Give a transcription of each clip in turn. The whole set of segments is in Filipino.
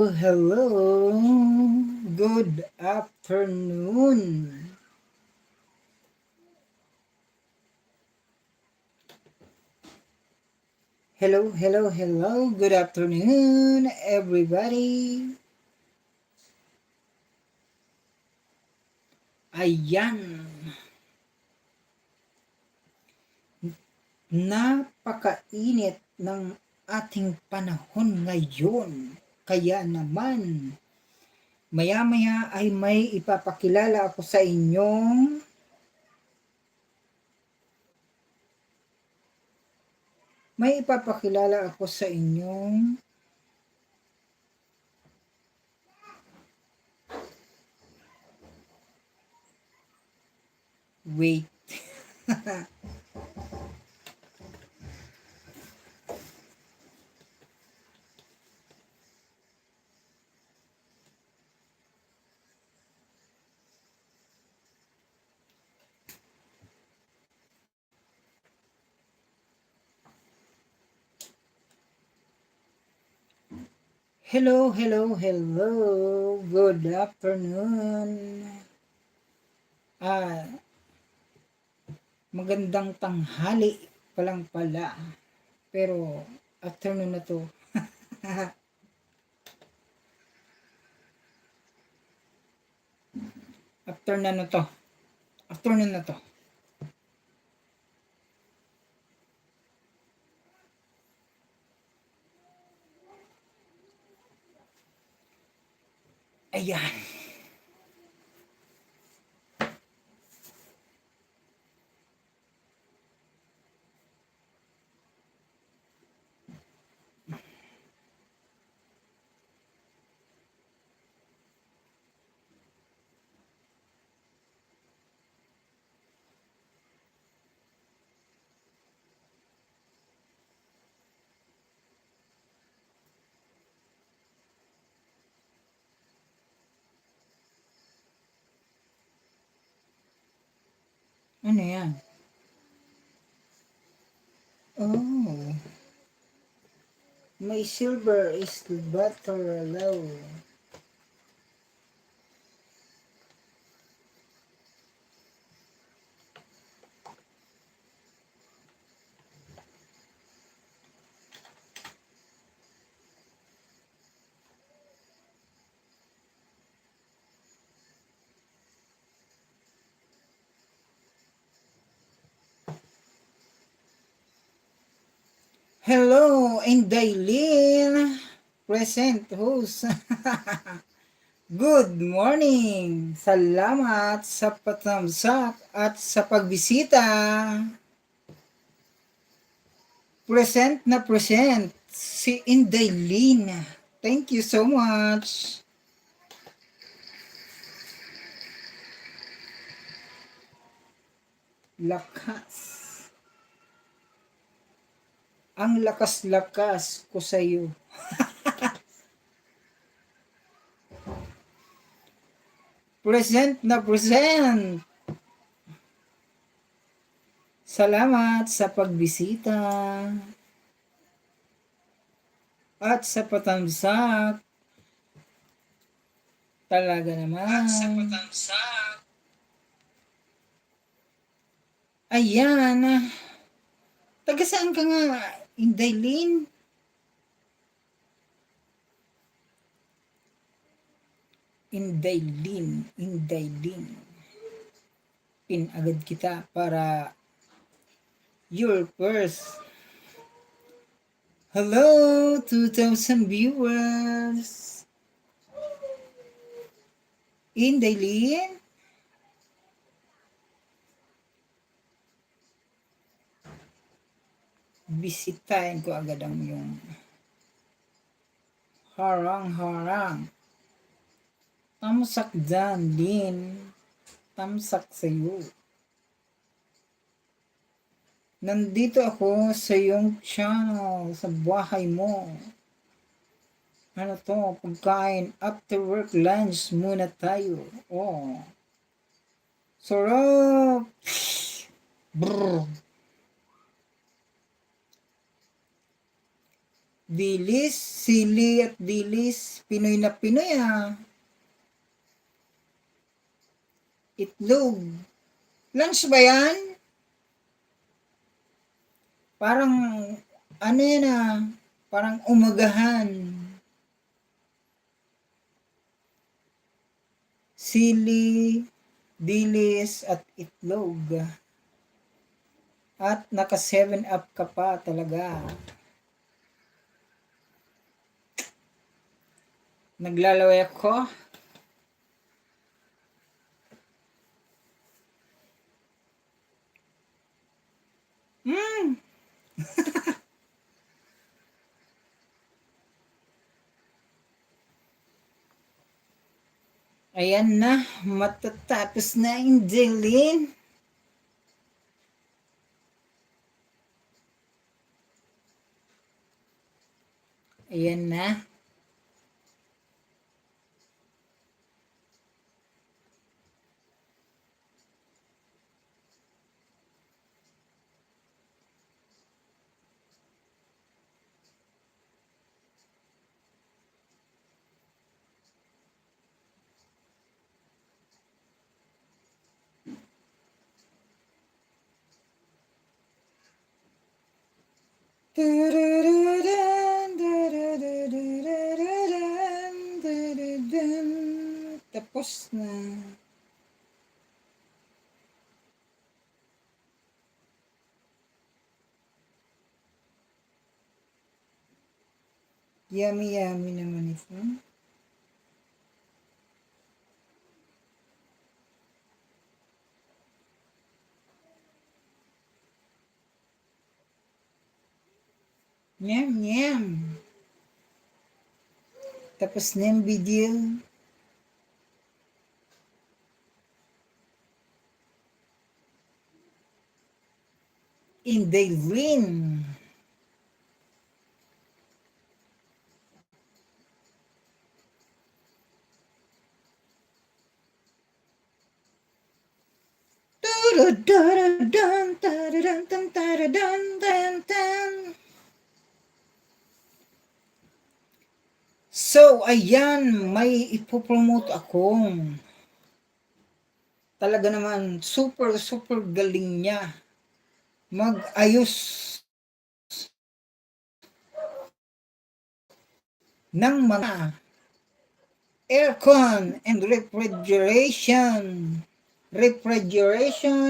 Hello. Good afternoon. Hello. Good afternoon, everybody. Ayan, napakainit ng ating panahon ngayon. Kaya naman, maya-maya ay may ipapakilala ako sa inyong wait. Hello. Good afternoon. Ah, magandang tanghali pa lang pala. Pero afternoon na to. Afternoon na to. Afternoon na to. Ayan. Ano yan? Oh. My silver is butter low. Hello, Indaylin. Present host. Good morning! Salamat sa patamsak at sa pagbisita. Present na present si Indaylin. Thank you so much. Lakas. Ang lakas-lakas ko sa iyo. Present na present. Salamat sa pagbisita at sa patamsak. Talaga naman. At sa patamsak. Ayan. Taga saan ka nga, Indaylin? Indaylin. Pin agad kita para your first. Hello, 2,000 viewers. Indaylin? Bisitahin ko agad ang yung harang. Tamsak dyan din. Tamsak sa'yo. Nandito ako sa iyong channel, sa bahay mo. Ano to, pagkain, after work lunch muna tayo. Oh. Sarap! Brr. Dilis, sili at dilis. Pinoy na Pinoy Itlog. Lunch ba yan? Parang, ano yan parang umagahan. Sili, dilis, at itlog. At naka 7 up ka pa talaga. Naglalaway ako. Ayan na, matatapos na Angeline. Ayan na. Tapos na. Yummy yummy naman ito. Yum yum. Tapos na yung video. In the rain. So, ayan, may ipopromote akong talaga naman super galing niya mag-ayos ng mga aircon and refrigeration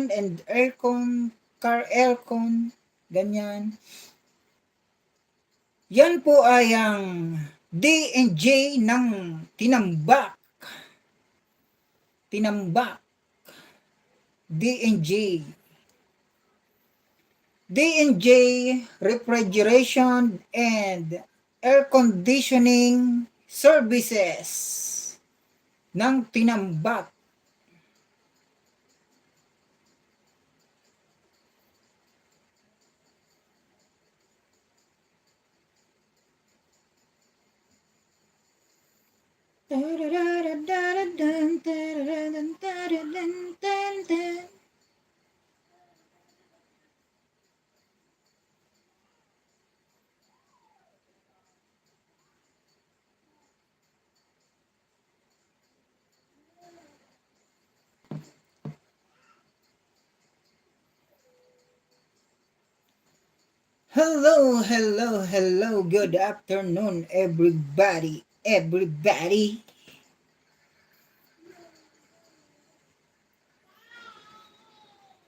and aircon, car aircon, ganyan. Yan po ay ang D&J ng Tinambak. D&J. D&J Refrigeration and Air Conditioning Services ng Tinambak. Hello, good afternoon everybody.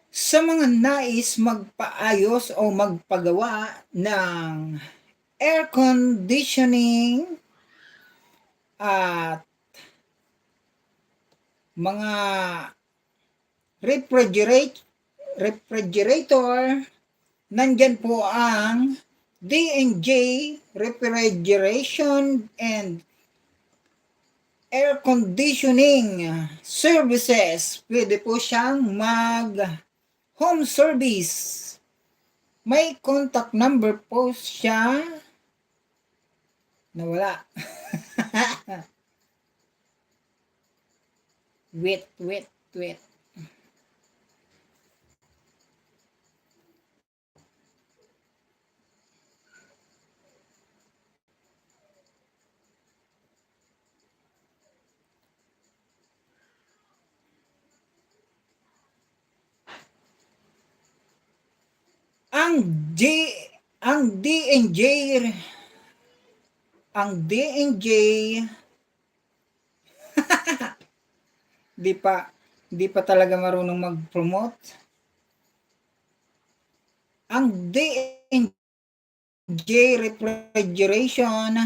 Sa mga nais magpaayos o magpagawa ng air conditioning at mga refrigerator, nandyan po ang D&J Refrigeration and Air Conditioning Services. Pwede po siyang home service. May contact number po siya. Nawala. wait. Ang D ang DNJ ang DNJ di pa di pa talaga marunong mag-promote. Ang DNJ Refrigeration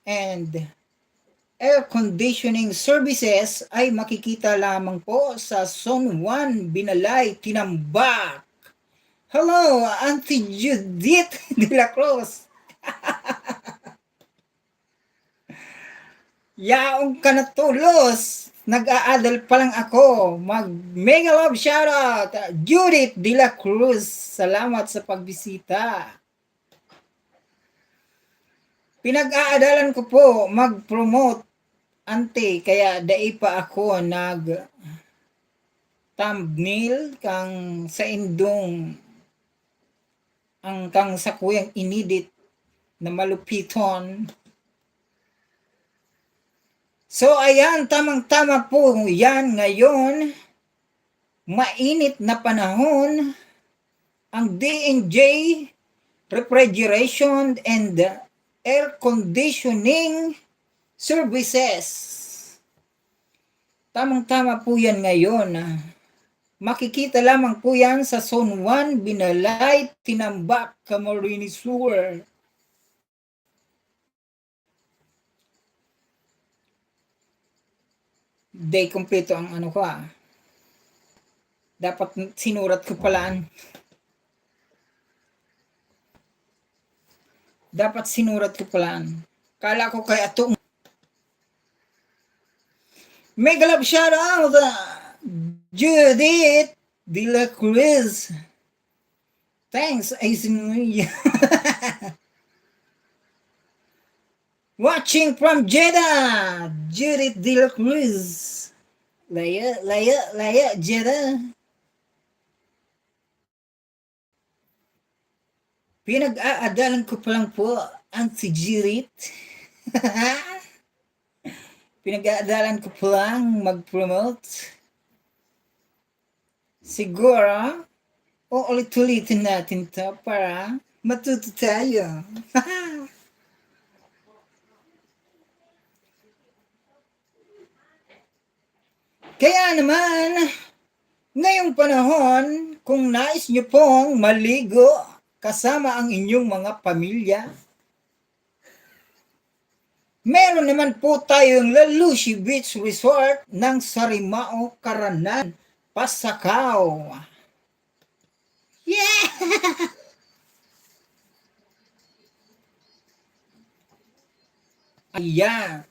and Air Conditioning Services ay makikita lamang po sa Zone 1, Binalay, Tinambak. Hello, Auntie Judith de la Cruz. Yaong ka natulos. Nag-aadal pa lang ako. Mag-mega love shoutout. Judith de la Cruz. Salamat sa pagbisita. Pinag-aadalan ko po mag-promote, ante, kaya dai pa ako nag thumbnail kang sa indong ang kang sa kuyang inedit na malupiton. So ayan, tamang-tama po yan ngayon. Mainit na panahon. Ang DNJ Refrigeration and Air Conditioning Services. Tamang-tama po yan ngayon. Makikita lamang po yan sa Zone 1, Binalay, Tinambak, Camarines Sur. Day kompleto ang ano ko Dapat sinurat ko palaan. Dapat sinurat ko palaan. Kala ko kaya itong mega love shout out Judith de la Cruz. Thanks, Aisin. Watching from Jeddah, Judith de la Cruz. Laya, Jeddah. Pinag-aadalan ko pa lang po ang si Judith. Pinag-aadalan ko pa lang mag-promote. Siguro, ulit-ulitin natin to para matuto tayo. Kaya naman, ngayong panahon, kung nais nyo pong maligo kasama ang inyong mga pamilya, meron naman po tayong Lalushi Beach Resort ng Sarimao, Caranan, Pasakaw. Yeah! Ayan.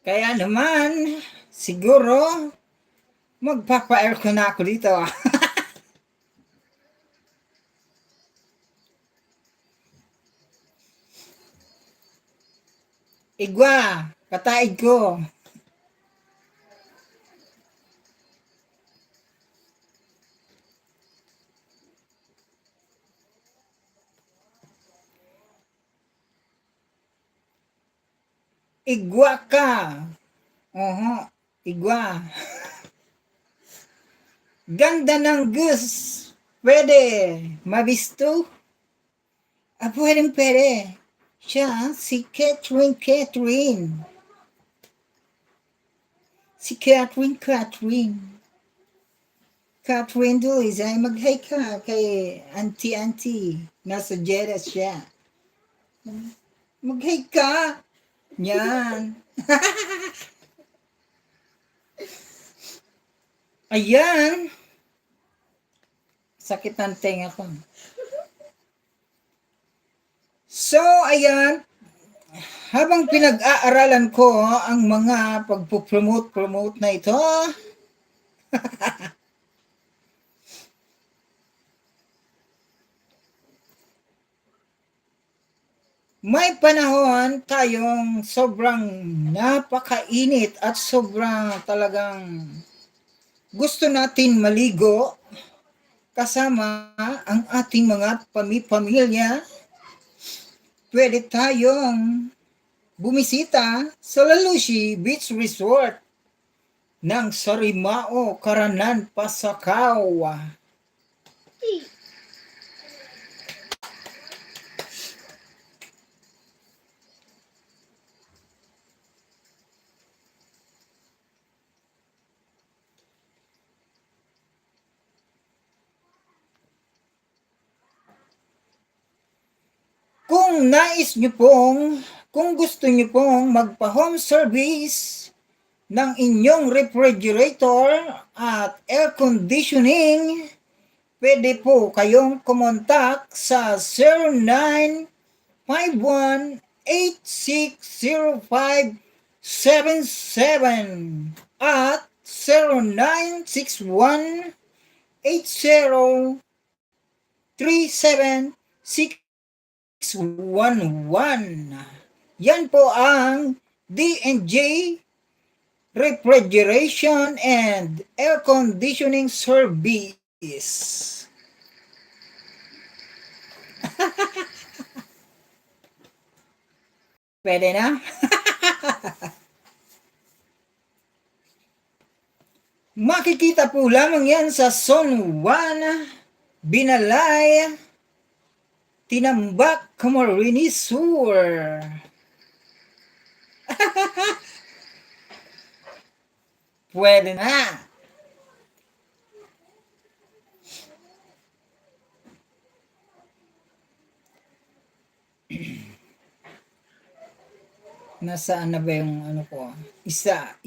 Kaya naman, siguro, magpapa-aircon na ako dito. Igwa, kataig ko. Igwa ka. Igwa. Ganda ng goose. Pwede. Mabisto? Pwede. Siya, si Catherine. Si Catherine. Catherine Dulles ay mag-hi ka kay auntie. Nasa Jeddah siya. Mag-hi ka. Yan. Ayan. Sakit ng tenga ko. So, ayan. Habang pinag-aaralan ko ang mga pagpo-promote na ito, may panahon tayong sobrang napakainit at sobrang talagang gusto natin maligo kasama ang ating mga pamilya. Pwede tayong bumisita sa Lalushi Beach Resort ng Sarimao, Caranan, Pasakaw. Kung gusto nyo pong magpa-home service ng inyong refrigerator at air conditioning, pwede po kayong kumontak sa 0951-860577 at 0961-8037-611. Yan po ang D&J Refrigeration and Air Conditioning Service. Pwede na? Makikita po lamang yan sa Zone 1, Binalay, Tinambak, Camarines Sur. Pwede na. Nasaan na ba yung ano ko? Isa.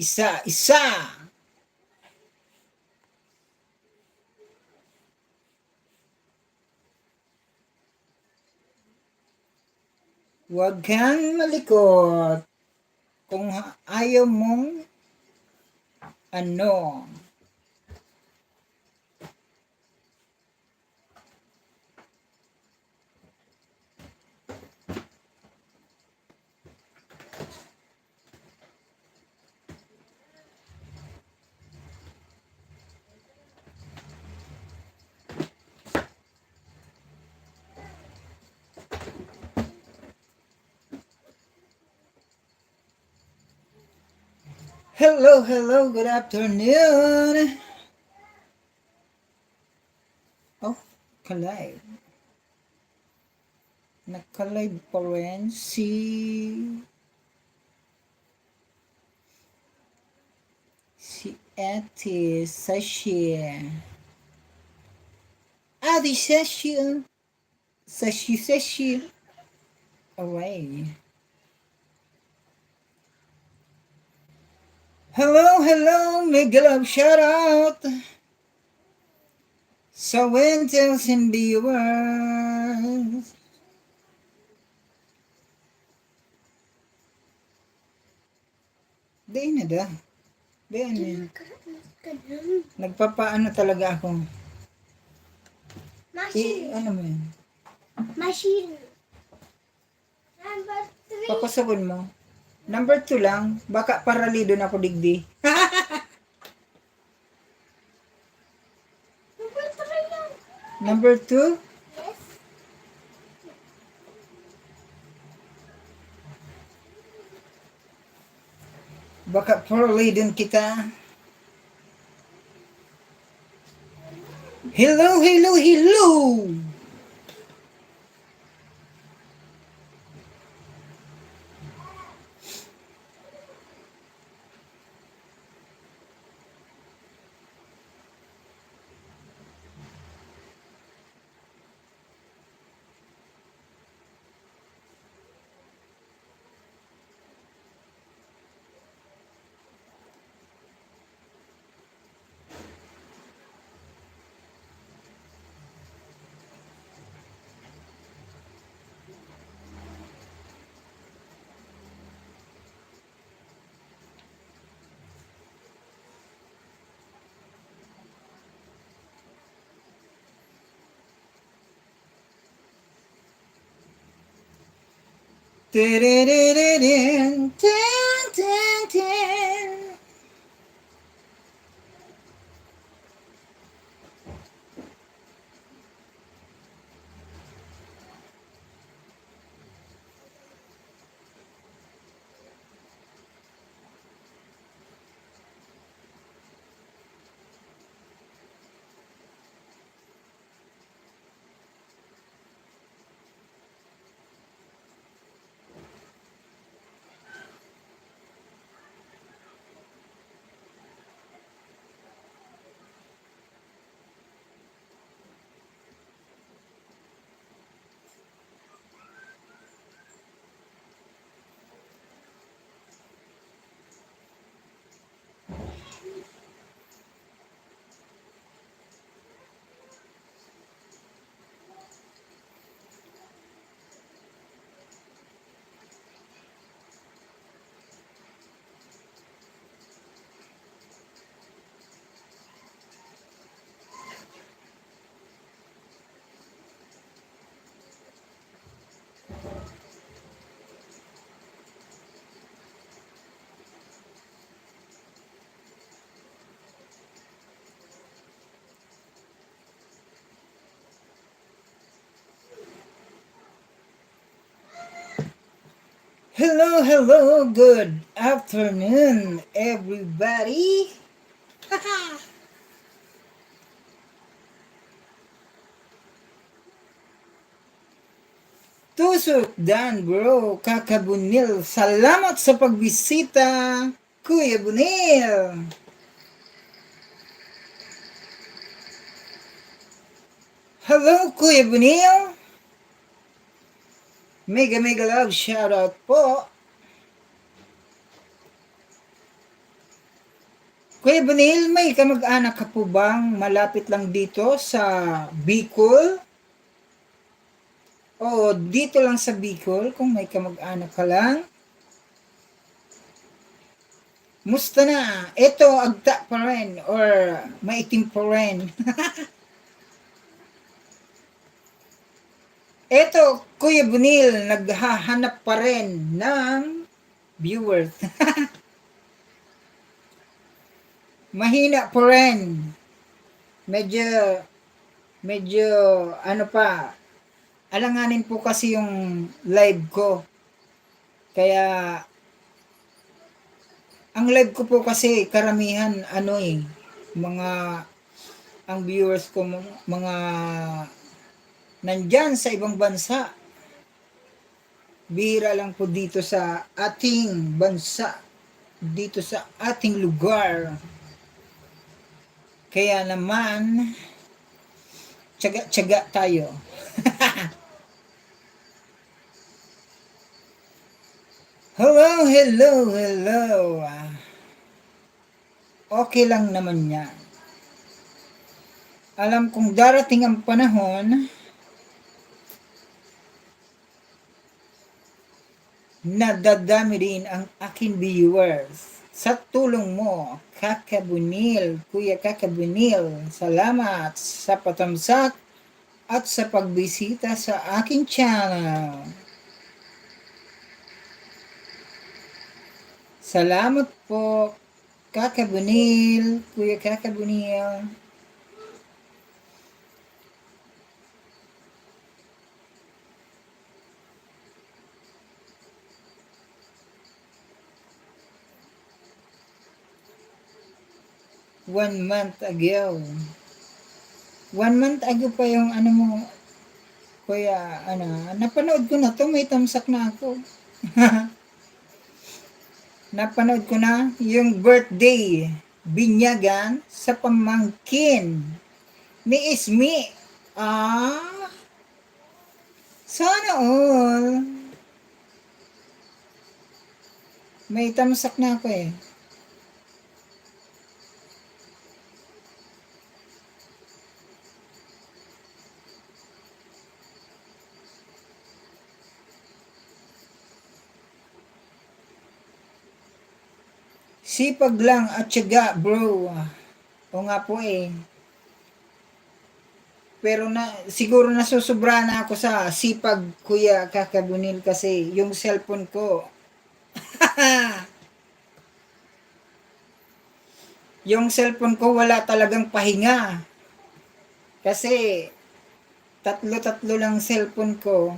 Huwag kang malikot. Kung ayaw mong ano. Hello, good afternoon. Oh, ka-live. Naka-live pa rin si Ate Sashi. Ate Sashi. Alright. Hello, mega love shout out sa Winters and viewers. Di na da. Nagpapaano talaga ako. Ano mo yan? Machine. Number 3. Pakusabon mo. Number 2 lang. Baka paralido na ako digdi. Number 3 lang. Number 2? Yes. Baka paralidon kita. Hello. Tin. Hello, hello, good afternoon, everybody. Tusok Dan bro, kakabunil. Salamat sa pagbisita, Kuya Bunil. Hello, Kuya Bunil. Mega mega love shoutout po. Kuya Bunil, may kamag-anak ka po bang malapit lang dito sa Bicol? O dito lang sa Bicol kung may kamag-anak ka lang? Musta na? Ito, agta pa rin or maitim pa rin. Ito, Kuya Bunil, naghahanap pa rin ng viewers. Mahina pa rin. Medyo, medyo, ano pa, alanganin po kasi yung live ko. Kaya, ang live ko po kasi karamihan, mga, ang viewers ko, mga, nandyan sa ibang bansa. Bihira lang po dito sa ating bansa, dito sa ating lugar. Kaya naman, tiyaga-tiyaga tayo. Hello, hello, hello. Okay lang naman yan. Alam kong darating ang panahon na dadami din ang aking viewers. Sa tulong mo, Kakabunil, Kuya Kakabunil, salamat sa patamsak at sa pagbisita sa aking channel. Salamat po, Kakabunil, Kuya Kakabunil. One month ago. 1 month ago pa yung ano mo, Kuya, napanood ko na to, may tamsak na ako. Napanood ko na yung birthday, binyagan sa pamangkin ni Ismi. Sana all. May tamsak na ako eh. Sipag lang at tiyaga, bro. O nga po eh. Pero siguro nasusubra na ako sa sipag, Kuya Kakabunil, kasi yung cellphone ko. Yung cellphone ko wala talagang pahinga. Kasi tatlo-tatlo lang cellphone ko.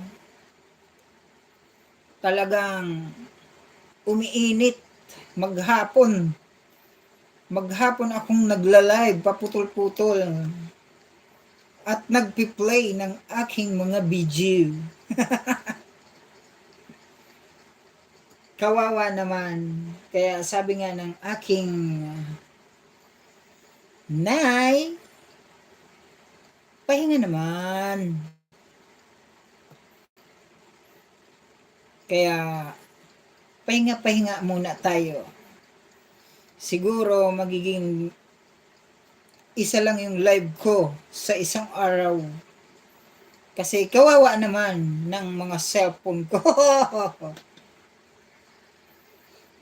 Talagang umiinit maghapon. Maghapon akong nagla-live, paputol-putol. At nagpi-play ng aking mga video. Kawawa naman. Kaya sabi nga ng aking nay, pahinga naman. Kaya pahinga-pahinga muna tayo. Siguro magiging isa lang yung live ko sa isang araw. Kasi kawawa naman ng mga cellphone ko.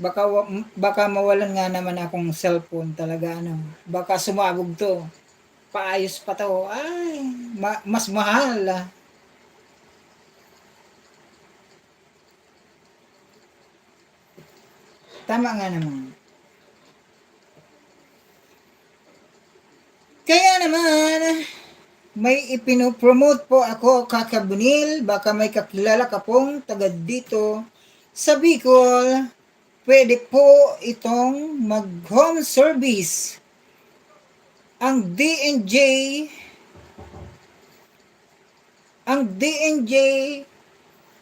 baka mawalan nga naman akong cellphone talaga Baka sumabog to. Paayos pa to. Ay, mas mahal. Tama nga naman. Kaya naman, may ipinopromote po ako, Kakabunil. Baka may kakilala ka pong taga dito Sa Bicol, pwede po itong mag-home service. Ang D&J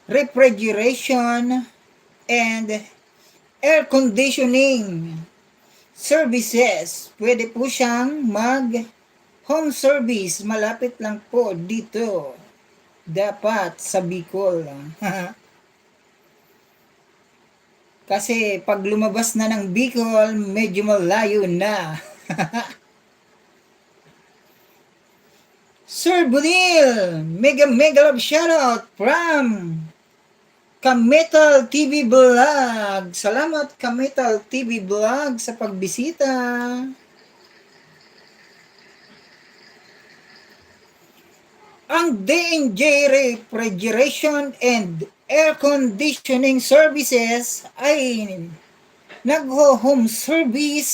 refrigeration and air conditioning services. Pwede po siyang mag-home service. Malapit lang po dito. Dapat sa Bicol. Kasi pag lumabas na ng Bicol, medyo malayo na. Sir Bunil, mega love shoutout from Kametal TV Vlog. Salamat Kametal TV Vlog sa pagbisita. Ang D&J Refrigeration and Air Conditioning Services ay nag-home service.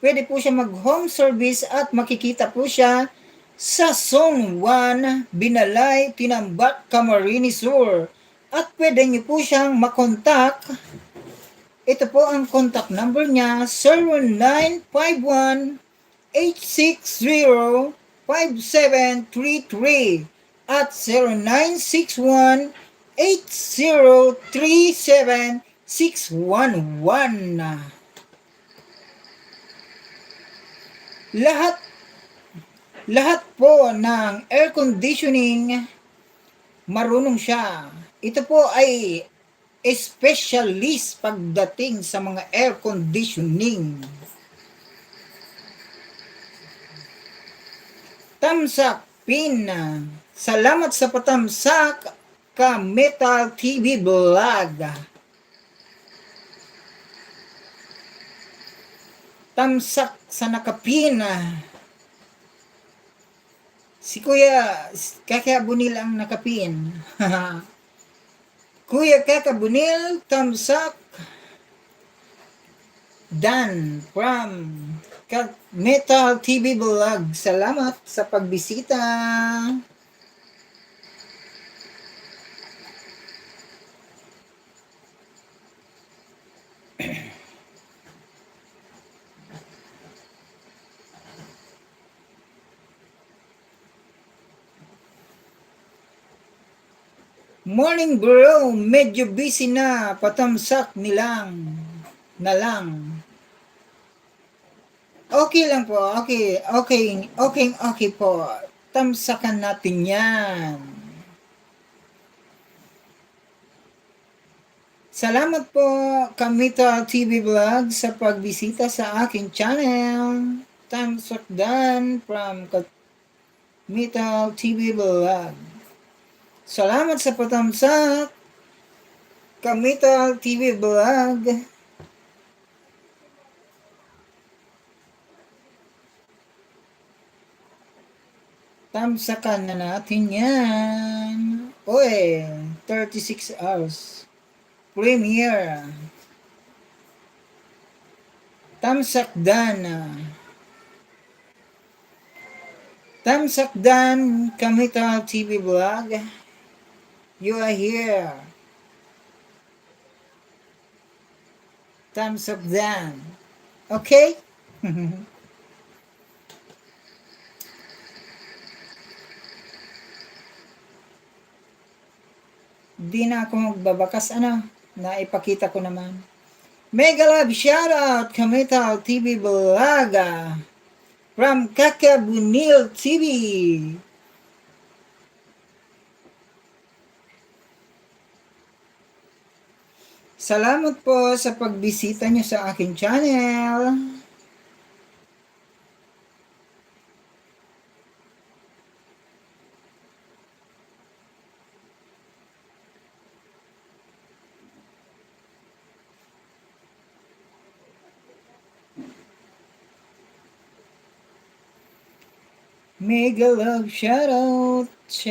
Pwede po siya mag-home service at makikita po siya sa Zone 1, Binalay, Tinambak, Camarines Sur. At pwede niyo po siyang makontak. Ito po ang contact number niya, 0951-860-5733 at 0961-8037-611. Lahat po ng air conditioning, marunong siya. Ito po ay specialist pagdating sa mga air conditioning. Tamsak Pin. Salamat sa patamsak ka Metal TV Vlog. Tamsak sa nakapin. Si Kuya Kakabunil ang nakapin. Kuya Kakabunil, tamsak. Dan from Metal TV Vlog. Salamat sa pagbisita. Morning bro, medyo busy na, patamsak na lang. Okay lang po, okay po. Tamsakan natin yan. Salamat po, Kamita TV Vlog, sa pagbisita sa aking channel. Tamsak Dan from Kamita TV Vlog. Salamat sa patamsak, Kamita TV Vlog. Tamsakan na natin yan. Oy, 36 hours. Premiere. Tamsakdan. Tamsakdan, Kamita TV Vlog. You are here. Thumbs up down. Okay? Di na ako magbabakas. Naipakita ko naman. Mega love shoutout, Kamita TV Vlog. From Kakabunil TV. Salamat po sa pagbisita niyo sa aking channel. Mega love shoutouts.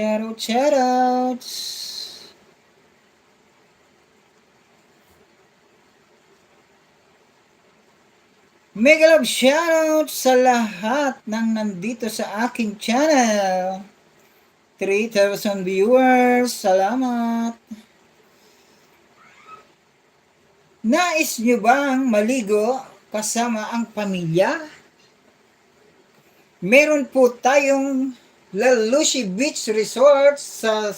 Mega love shoutout sa lahat ng nandito sa aking channel. 3,000 viewers, salamat. Nais nyo bang maligo kasama ang pamilya? Meron po tayong Lalushi Beach Resort sa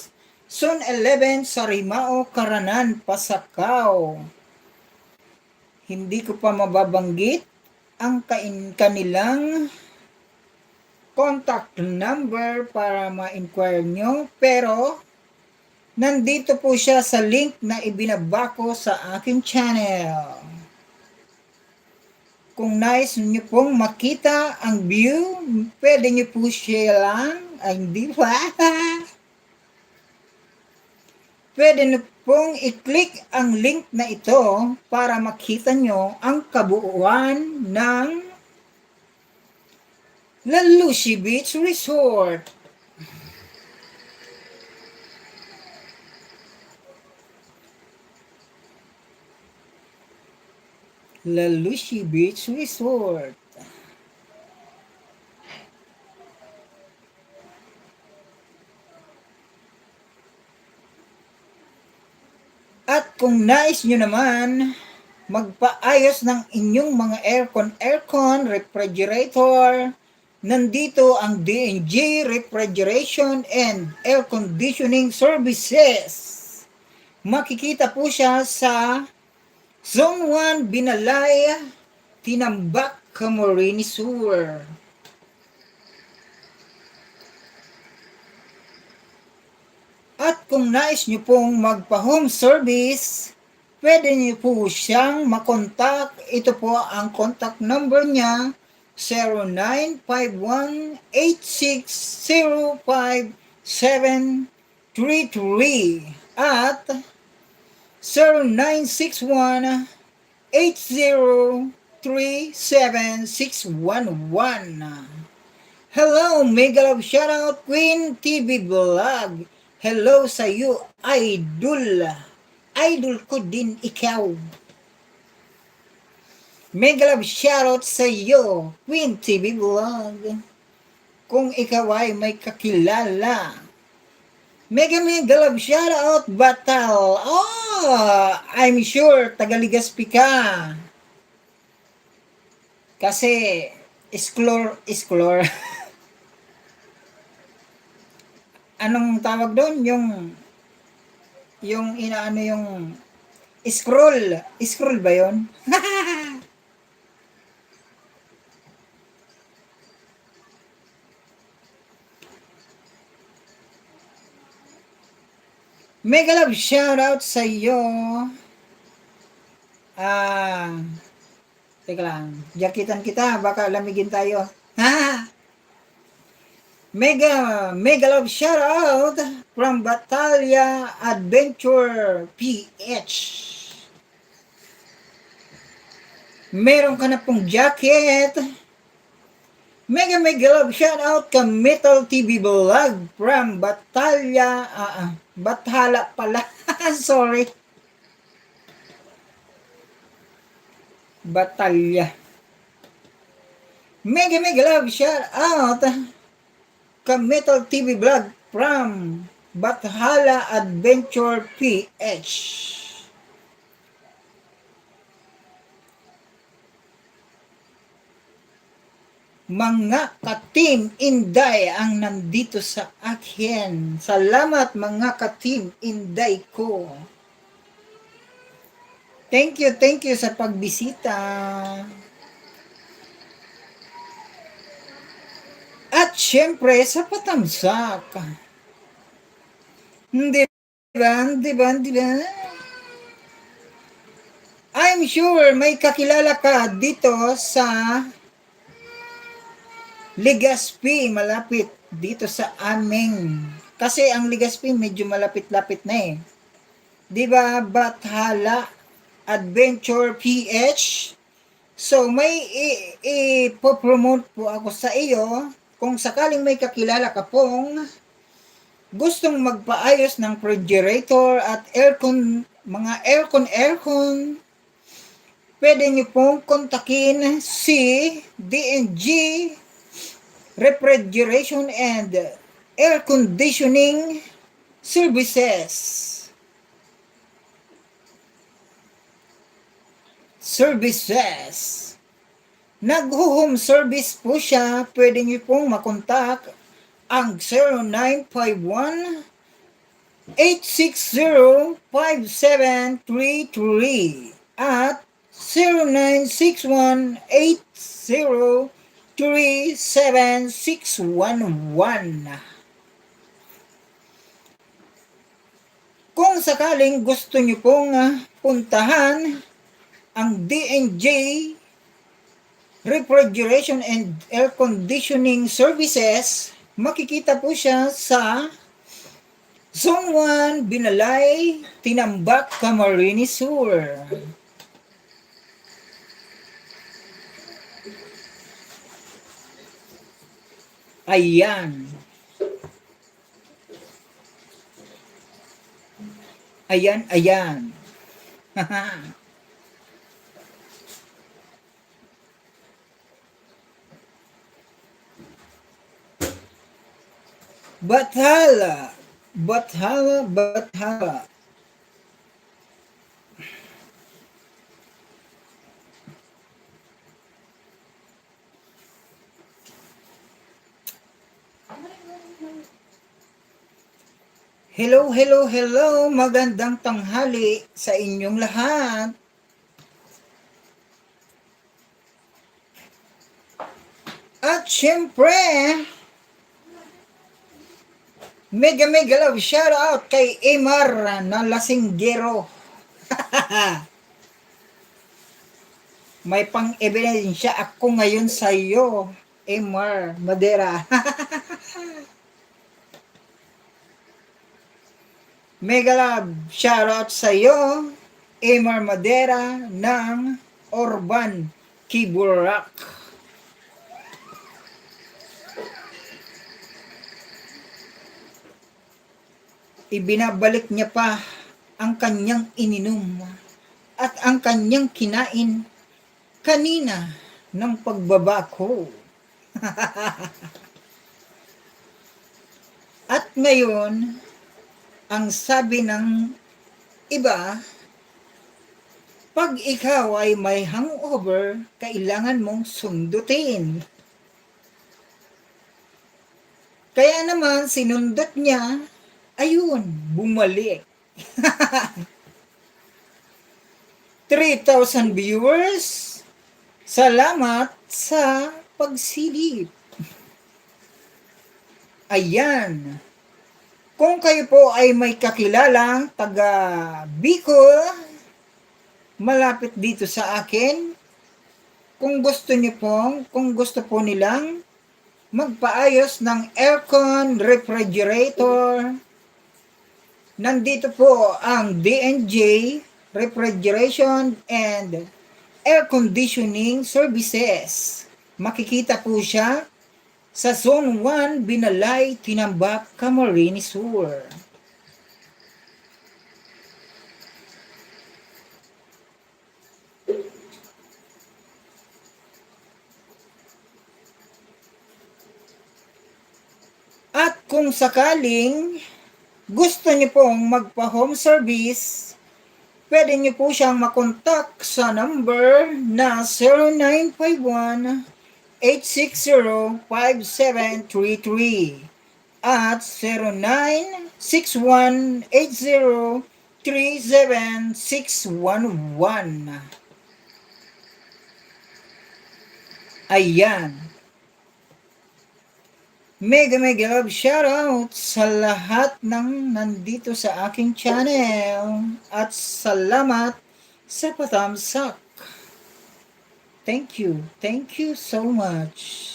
Zone 11 sa Rimao, Caranan, Pasacao. Hindi ko pa mababanggit ang kanilang contact number para ma-inquire nyo, pero nandito po siya sa link na ibinaba ko sa aking channel. Kung nais nyo pong makita ang view, pwede nyo po share lang. Ay, hindi pa. Pwede nyo pong i-click ang link na ito para makita nyo ang kabuuan ng Lalushi Beach Resort. Lalushi Beach Resort. At kung nais nyo naman magpaayos ng inyong mga aircon, refrigerator, nandito ang D&G Refrigeration and Air Conditioning Services. Makikita po siya sa Zone 1, Binalay, Tinambak, Camorini Sur. At kung nais nyo pong magpa-home service, pwede nyo po siyang makontak. Ito po ang contact number niya, 0951-8605733 at 0961-803-7611. Hello, mega love shoutout Queen TV Vlog. Hello sa iyo, idol. Idol ko din ikaw. Mega love shoutout sa iyo, Queen TV Vlog. Kung ikaw ay may kakilala, mega love shoutout Batal. Oh, I'm sure taga Legazpi ka. Kasi explore. Anong tawag doon? Yung inaano yung scroll ba yon? Mega love shoutout sa iyo. Teka lang. Jakitan kita, baka lamigin tayo. Ha! Mega love shoutout from Batalya Adventure PH. Meron ka na pong jacket. Mega love shoutout ka Metal TV Vlog from Batalya, Bathala pala. Sorry. Batalya. Mega love shoutout ka Metal TV Vlog from Bathala Adventure PH. Mga ka-team Inday ang nandito sa akin. Salamat mga ka-team Inday ko. Thank you sa pagbisita. At syempre sa patamsak. Di ba? I'm sure may kakilala ka dito sa Legazpi, malapit dito sa aming. Kasi ang Legazpi medyo malapit-lapit na eh. Di ba? Bathala Adventure PH. So may ipopromote po ako sa iyo kung sakaling may kakilala ka pong gustong magpaayos ng refrigerator at mga aircon, pwede niyo pong kontakin si D&G Refrigeration and Air Conditioning Services. services. Nag-home service po siya. Pwede niyo pong makontak ang 0951-860-5733 at 0961-803-7611. Kung sakaling gusto niyo pong puntahan ang D&J Refrigeration and Air Conditioning Services, makikita po siya sa Zone 1, Binalay, Tinambak, Camarines Sur. Ayan. Ayan. Bathala. Hello. Magandang tanghali sa inyong lahat. At syempre, mega love shoutout kay Emar na lasinggero. May pang-ebidensya ako ngayon sa iyo, Emar Madera. Mega love shoutout sa iyo, Emar Madera ng Orban, Kiburak. Ibinabalik niya pa ang kanyang ininom at ang kanyang kinain kanina ng pagbaba ko. At ngayon, ang sabi ng iba, pag ikaw ay may hangover, kailangan mong sundutin. Kaya naman, sinundot niya, ayun, bumalik. 3,000 viewers. Salamat sa pagsilip. Ayan. Kung kayo po ay may kakilalang taga Bicol, malapit dito sa akin, kung gusto po nilang magpaayos ng aircon, refrigerator, nandito po ang D&J Refrigeration and Air Conditioning Services. Makikita po siya sa Zone 1, Binalay, Tinambak, Camarines Sur. At kung sakaling gusto niyo pong magpa-home service, pwede niyo po siyang makontak sa number na 0951-860-5733 at 0961-803-7611. Ayan. Mega love shoutout sa lahat ng nandito sa aking channel at salamat sa patamsak. Thank you so much.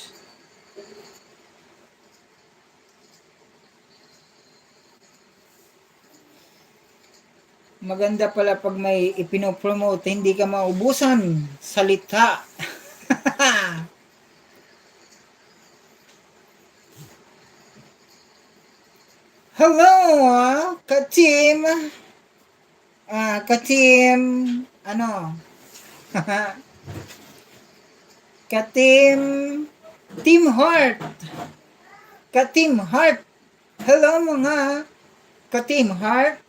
Maganda pala pag may ipinopromote, hindi ka maubusan salita. Hello, ka-team, ka-team, Team Heart, ka-Team Heart, hello mga ka-Team Heart,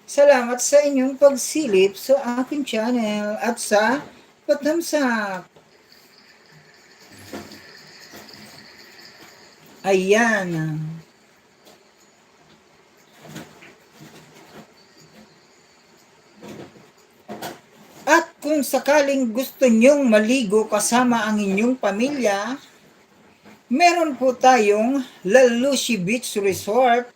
Salamat sa inyong pagsilip sa aking channel at sa patamsak. Ayan. At kung sakaling gusto nyong maligo kasama ang inyong pamilya, meron po tayong Lalushi Beach Resort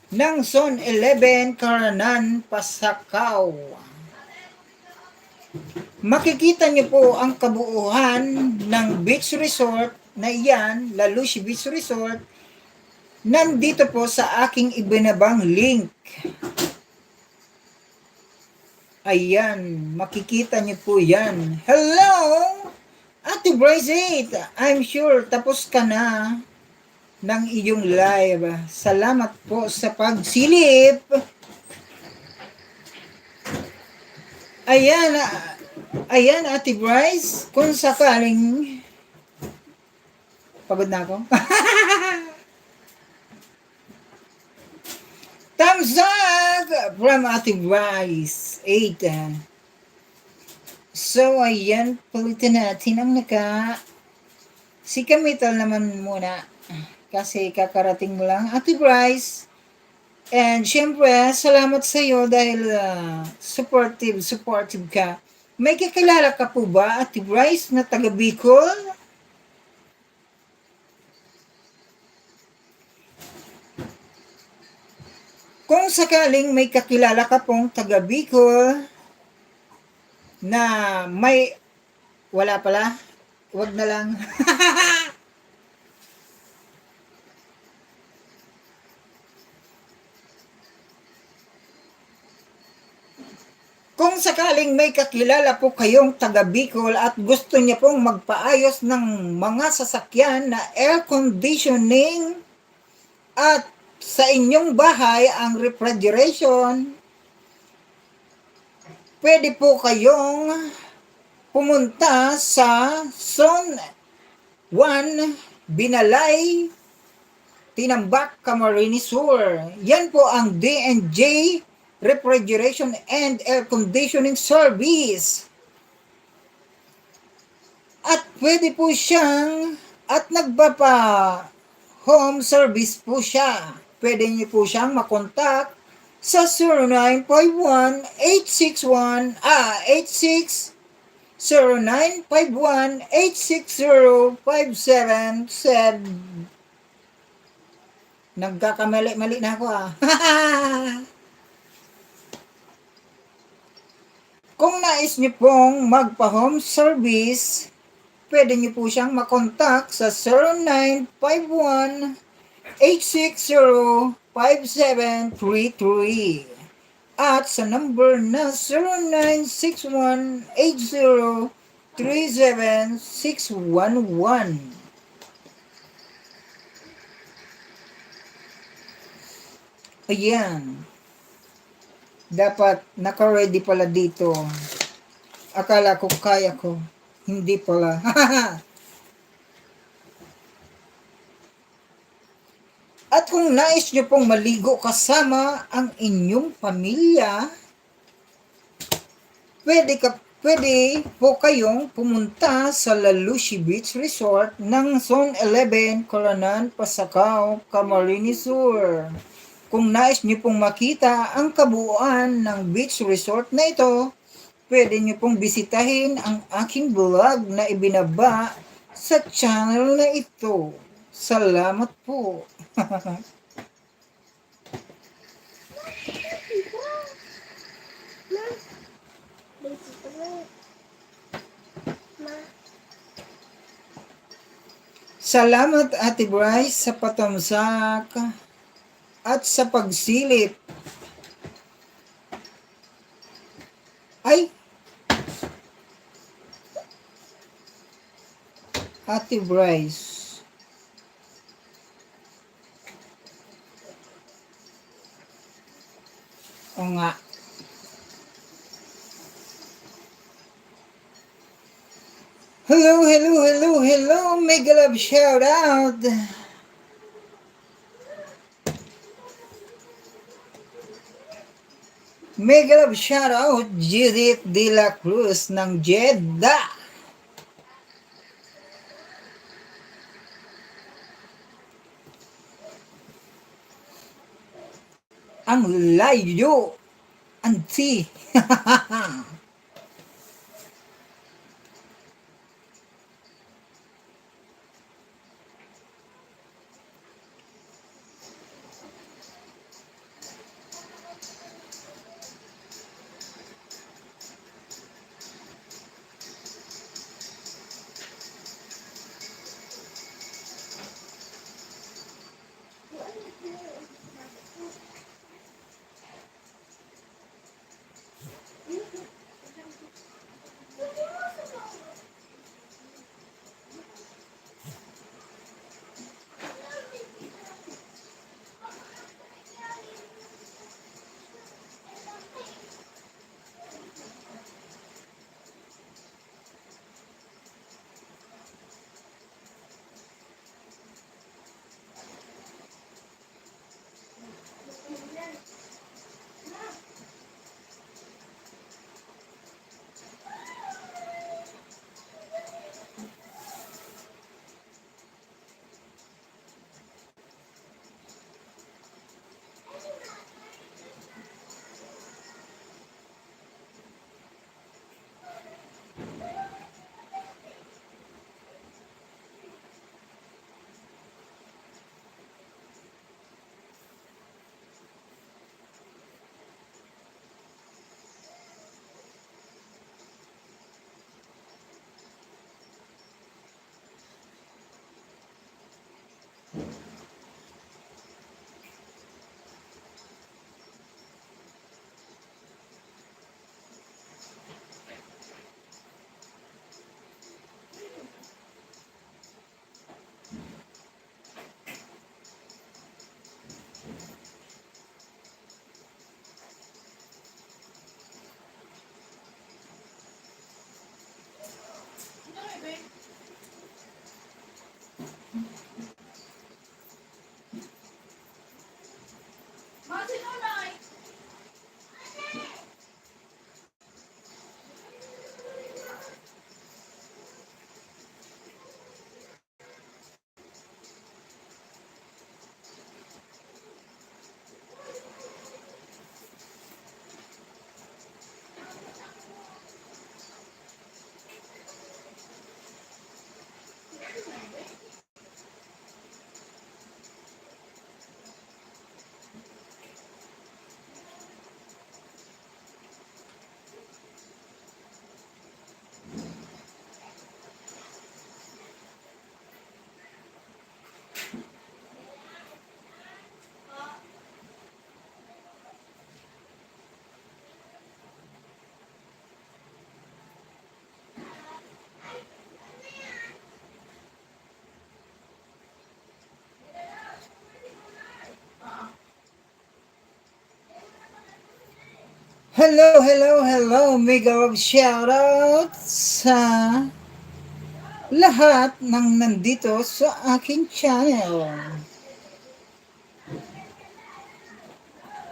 ng Zone 11, Caranan, Pasacao. Makikita niyo po ang kabuuan ng beach resort na iyan, Lalushi Beach Resort, nandito po sa aking ibinabang link. Ayan, makikita niyo po yan. Hello, Ate Bryce, I'm sure tapos ka na ng iyong live. Salamat po sa pagsilip. Ayan, ayan Ate Bryce, kung sakaling pagod na ako. Thumbs up from Ate Bryce 8. So, ayan, palitan natin ang si Kamital naman muna. Kasi kakarating mo lang, Ate Bryce. And syempre, salamat sa iyo dahil supportive ka. May kakilala ka po ba, Ate Bryce, na taga Bicol? Kung sakaling may kakilala ka pong taga Bicol na may wala pala, wag na lang. Kung sakaling may kakilala po kayong taga Bicol at gusto niya pong magpaayos ng mga sasakyan na air conditioning at sa inyong bahay ang refrigeration, pwede po kayong pumunta sa Zone 1, Binalay, Tinambak, Camarines Sur. Yan po ang D&J Refrigeration and Air Conditioning Service. At pwede po siyang, at nagbapa home service po siya. Pwede niyo po siyang makontak sa 0951-860-577. Nagkakamali-mali na ako Kung nais niyo pong magpa-home service, pwede niyo po siyang makontak sa 0951-860-5733 at sa number na 0961-80-37611. Ayan. Dapat naka-ready pala dito. Akala ko kaya ko. Hindi pala. At kung nais nyo pong maligo kasama ang inyong pamilya, pwede po kayong pumunta sa Lalushi Beach Resort ng Zone 11, Caranan, Pasacao, Camarines Sur. Kung nais nyo pong makita ang kabuuan ng beach resort na ito, pwede nyo pong bisitahin ang aking vlog na ibinaba sa channel na ito. Salamat po. Salamat Ate Bryce sa patamsak at sa pagsilip. Ay! Ate Bryce. O nga. Hello, mega love shout out. Mega love shoutout Judith De La Cruz ng Jeddah. Ang layo, auntie. Hello, hello, hello. Mega love shoutout sa lahat ng nandito sa aking channel.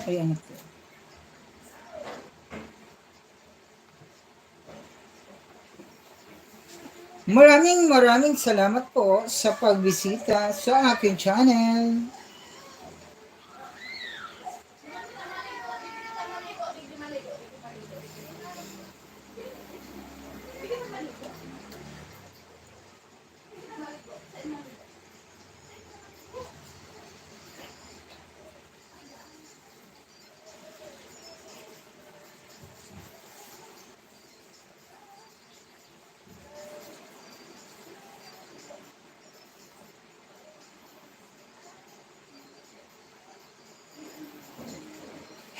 Ayan po. Maraming salamat po sa pagbisita sa aking channel.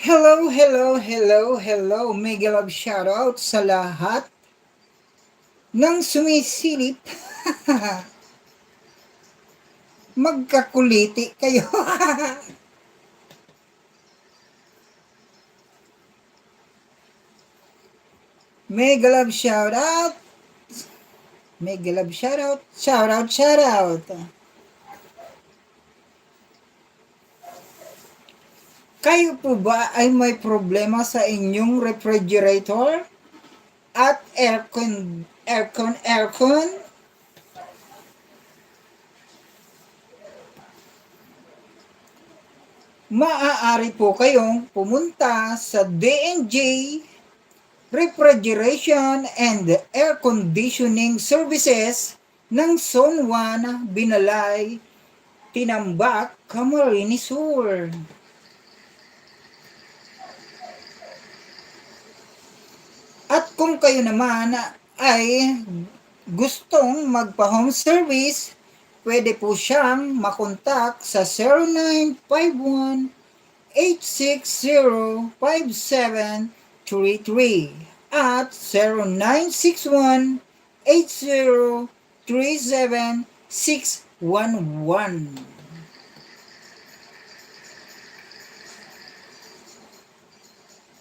Hello, hello, hello, hello. Mega love shoutout sa lahat ng sumisilip. Magkakuliti kayo. Mega love shoutout. Mega love shoutout. Shoutout. Kayo po ba ay may problema sa inyong refrigerator at aircon? Maaari po kayong pumunta sa D&J Refrigeration and Air Conditioning Services ng Zone 1, Binalay, Tinambak, Camarines Sur. At kung kayo naman ay gustong magpa-home service, pwede po siyang makontak sa 0951-860-5733 at 0961-8037-611.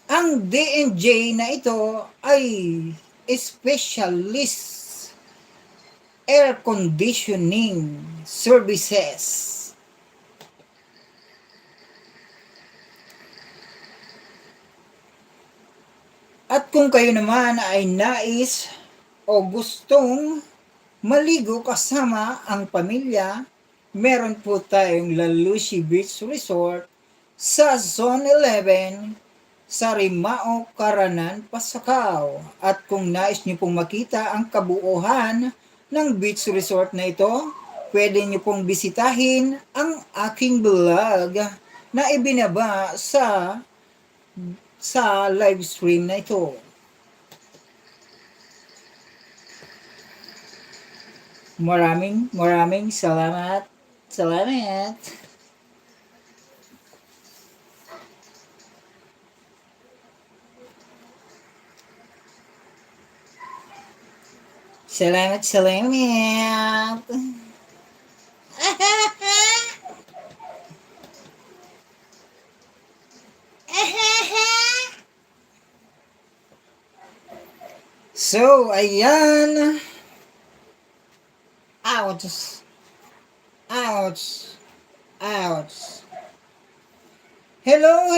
Ang D&J na ito ay specialist air conditioning services. At kung kayo naman ay nais o gustong maligo kasama ang pamilya, meron po tayong La Lucie Beach Resort sa Zone 11 sa Rimao, Caranan, Pasacao. At kung nais nyo pong makita ang kabuuhan ng beach resort na ito, pwede nyo pong bisitahin ang aking vlog na ibinaba sa live stream na ito. Maraming salamat. Salamat. Salamat. So, ayan. Ouch. Hello.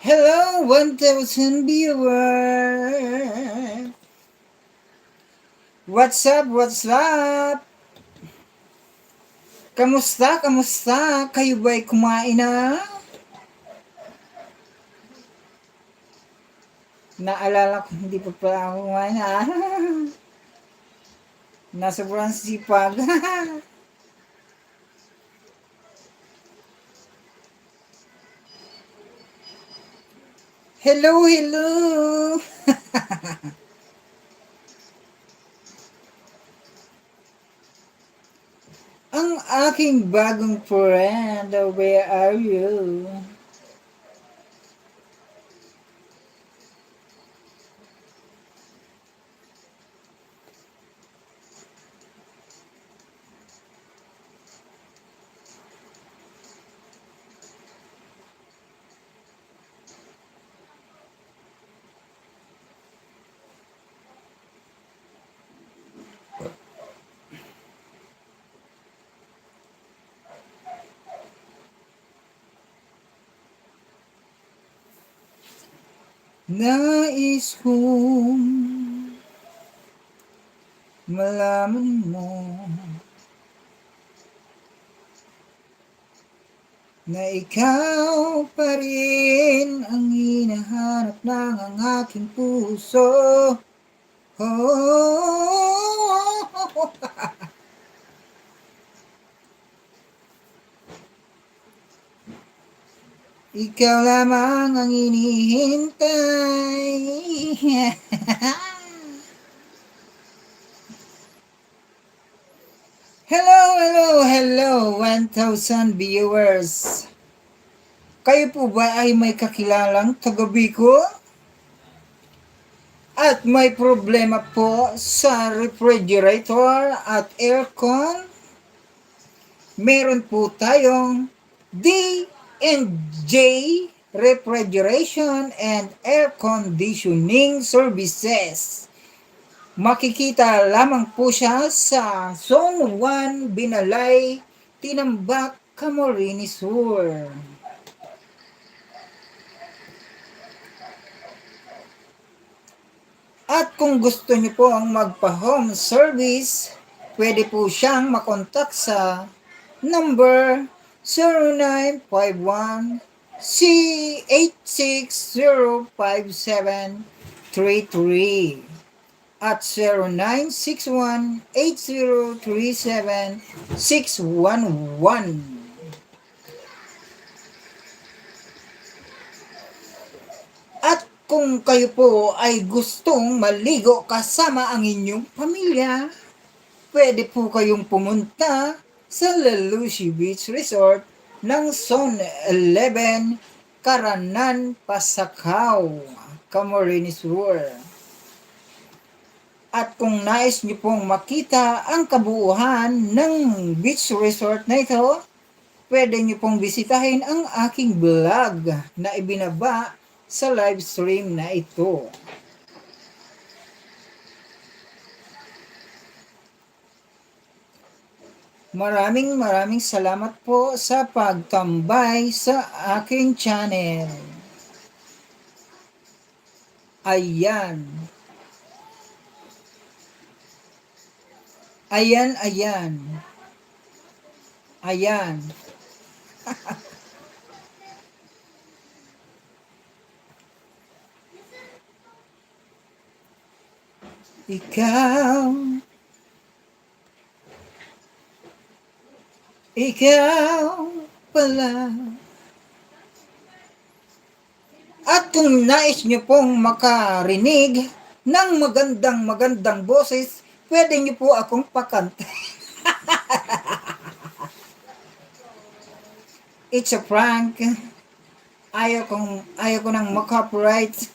Hello, 1,000 viewers. What's up? Kamusta? Kayo ba'y kumain na? Naalala ko, hindi pa pala ako kumain na. Nasobrang sipag. Hello. Ang aking bagong friend, where are you? Nais kong malaman mo na ikaw pa rin ang hinahanap ng ang aking puso. Oh, Ikaw lamang ang inihintay. Hello, hello, hello, 1,000 viewers. Kayo po ba ay may kakilalang taga-Bicol? At may problema po sa refrigerator at aircon? Meron po tayong D&J Refrigeration and Air Conditioning Services. Makikita lamang po siya sa Zone 1, Binalay, Tinambak, Camarines Sur. At kung gusto niyo po ang magpa-home service, pwede po siyang makontak sa number 0951 C8605733 at 0961-8037-611. At kung kayo po ay gustong maligo kasama ang inyong pamilya, pwede po kayong pumunta sa Lalushi Beach Resort ng Zone 11, Karanan, Pasakaw, Camarines Sur. At kung nais niyo pong makita ang kabuuan ng beach resort na ito, pwede niyo pong bisitahin ang aking vlog na ibinaba sa live stream na ito. Maraming salamat po sa pagtambay sa aking channel. Ayan. Ayan. Ikaw pala. At kung nais niyo pong makarinig ng magandang boses, pwede niyo po akong pakanta. It's a prank. Ayaw ko nang makopyright.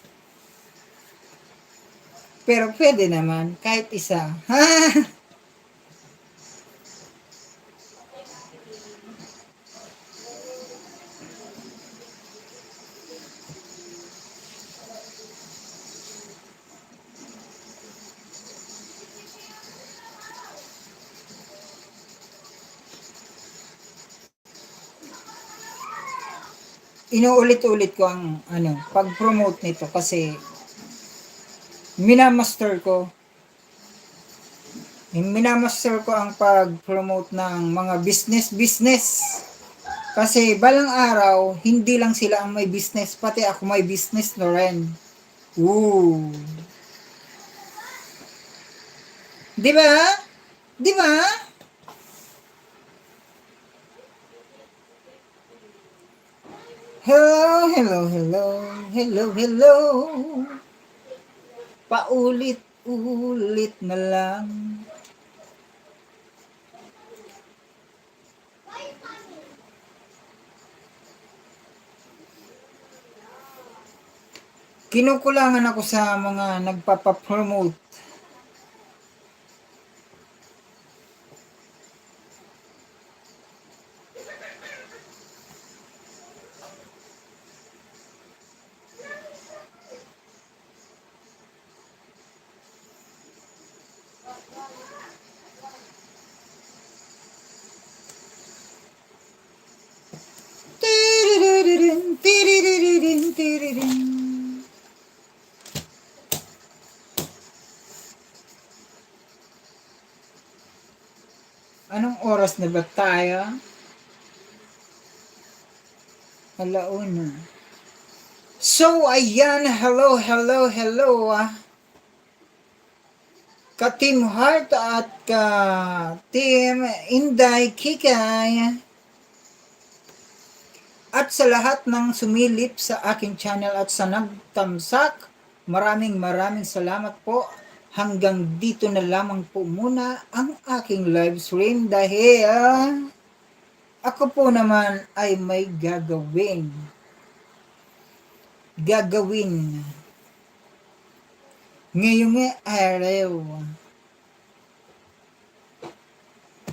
Pero pwede naman, kahit isa. Inuulit-ulit ko ang pag-promote nito kasi minamaster ko ang pag-promote ng mga business kasi balang araw hindi lang sila ang may business, pati ako may business na rin. Ooh. Di ba? Hello. Paulit-ulit na lang. Kinukulangan ako sa mga nagpapapromote. Anong oras na ba tayo? Alauna. So, ayan, hello. Ka-Team Heart at ka-Team Inday Kikay. At sa lahat ng sumilip sa aking channel at sa nagtamsak, maraming salamat po. Hanggang dito na lamang po muna ang aking live stream dahil ako po naman ay may gagawin ngayong araw.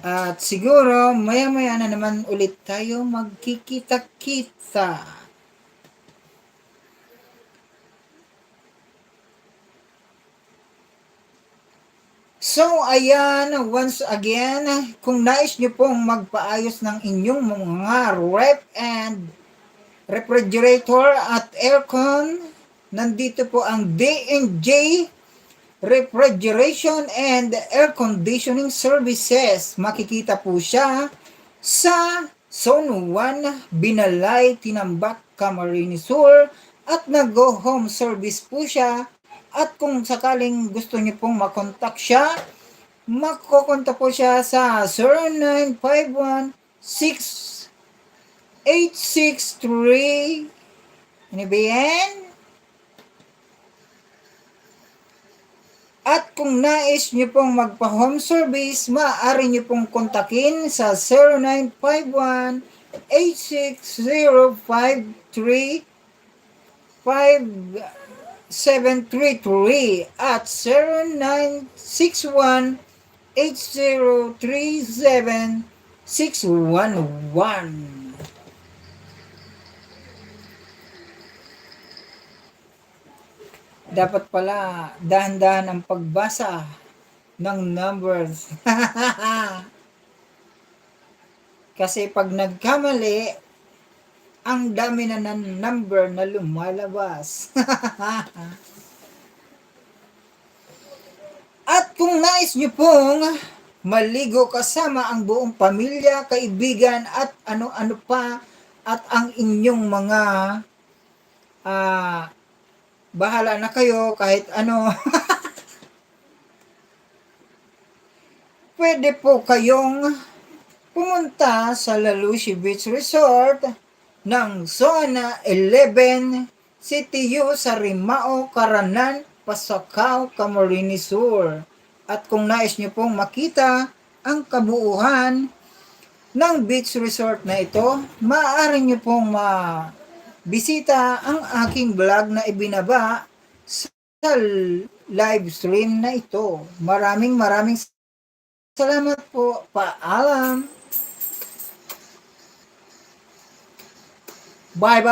At siguro maya-maya na naman ulit tayo magkikita-kita. So, ayan, once again, kung nais nyo pong magpaayos ng inyong mga ref and refrigerator at aircon, nandito po ang D&J Refrigeration and Air Conditioning Services. Makikita po siya sa Zone 1, Binalay, Tinambak, Camarines Sur, at nag-go home service po siya. At kung sakaling gusto niyo pong makontak siya, makukontak po siya sa 0951-6863. Ano ba yan? At kung nais niyo pong magpa-home service, maaari niyo pong kontakin sa 0951-86053-5733 at 0961-8037-611. Dapat pala dahan-dahan ang pagbasa ng numbers. Kasi pag nagkamali, ang dami na ng number na lumalabas. At kung nais nyo pong maligo kasama ang buong pamilya, kaibigan at ano-ano pa, at ang inyong mga bahala na kayo kahit ano. Pwede po kayong pumunta sa Lalushi Beach Resort ng Zona 11, CTU sa Rimao, Caranan, Pasacao, Camarines Sur. At kung nais nyo pong makita ang kabuuhan ng beach resort na ito, maaari nyo pong bisita ang aking vlog na ibinaba sa live stream na ito. Maraming salamat po. Paalam. Bye.